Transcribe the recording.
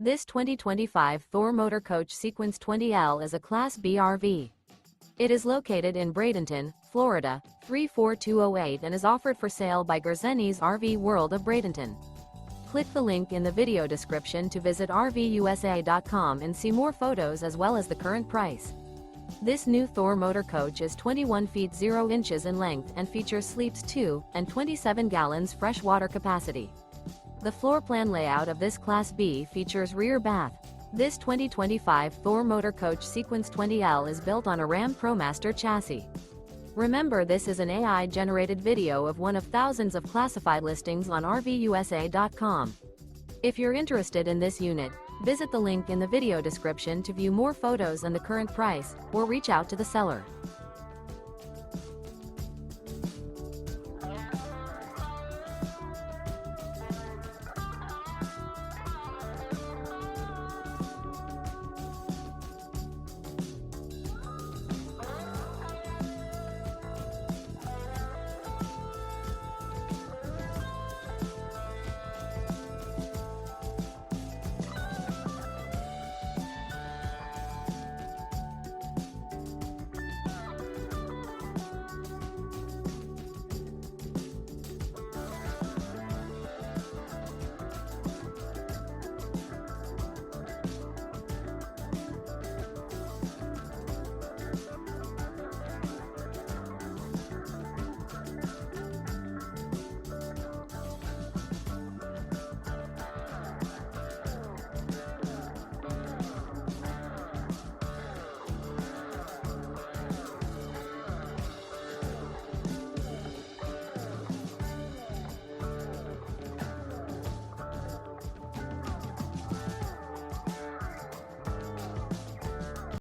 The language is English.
This 2025 Thor Motor Coach Sequence 20L is a Class B RV. It is located in Bradenton, Florida, 34208 and is offered for sale by Gerzeny's RV World of Bradenton. Click the link in the video description to visit RVUSA.com and see more photos as well as the current price. This new Thor Motor Coach is 21 feet 0 inches in length and features sleeps 2 and 27 gallons fresh water capacity. The floor plan layout of this Class B features rear bath. This 2025 Thor Motor Coach Sequence 20L is built on a RAM Promaster chassis. Remember, this is an AI-generated video of one of thousands of classified listings on RVUSA.com. If you're interested in this unit, visit the link in the video description to view more photos and the current price, or reach out to the seller.